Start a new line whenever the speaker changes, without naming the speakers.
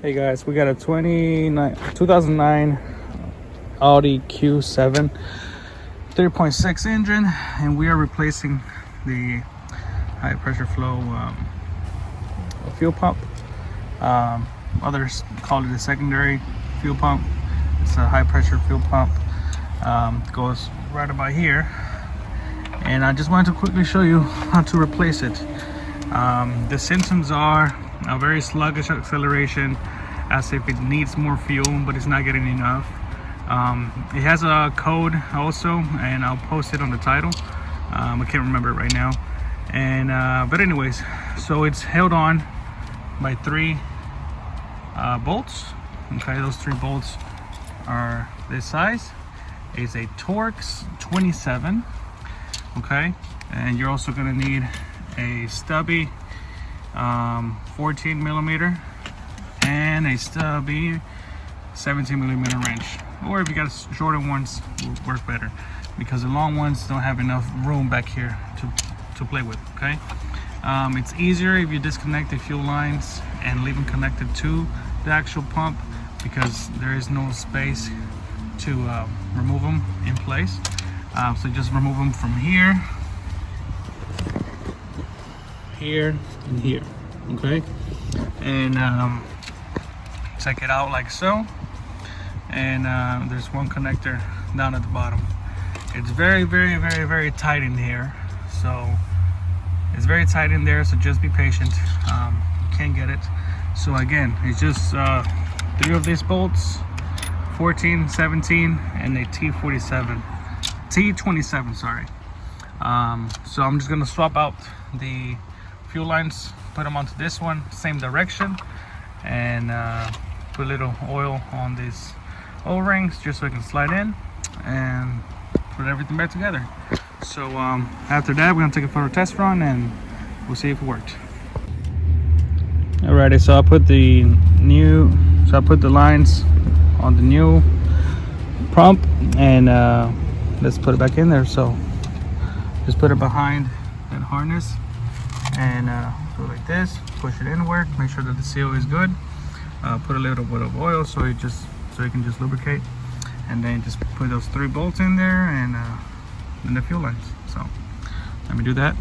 Hey guys, we got a 2009 Audi Q7 3.6 engine, and we are replacing the high pressure flow fuel pump. Others call it a secondary fuel pump. It's a high pressure fuel pump. Goes right about here, and I just wanted to quickly show you how to replace it. The symptoms are a very sluggish acceleration, as if it needs more fuel but it's not getting enough. It has a code also, and I'll post it on the title. I can't remember it right now. And but anyways, so it's held on by three bolts. Okay, those three bolts are this size. It's a Torx 27. Okay, and you're also going to need a stubby 14 millimeter and a stubby 17 millimeter wrench, or if you got shorter ones, will work better, because the long ones don't have enough room back here to play with. Okay, it's easier if you disconnect the fuel lines and leave them connected to the actual pump, because there is no space to remove them in place. So just remove them from here, and here. Okay, and take it out like so, and there's one connector down at the bottom. It's very tight in here, so it's very tight in there, so just be patient. You can't get it. So again, it's just three of these bolts, 14, 17, and a T27, sorry. So I'm just gonna swap out the fuel lines, put them onto this one, same direction, and put a little oil on these O-rings just so it can slide in, and put everything back together. So after that, we're gonna take it for a test run, and we'll see if it worked. Alrighty, so I put the lines on the new pump, and let's put it back in there. So just put it behind that harness, and do it like this, push it inward, make sure that the seal is good. Put a little bit of oil so it can just lubricate, and then just put those three bolts in there, and then the fuel lines. So let me do that.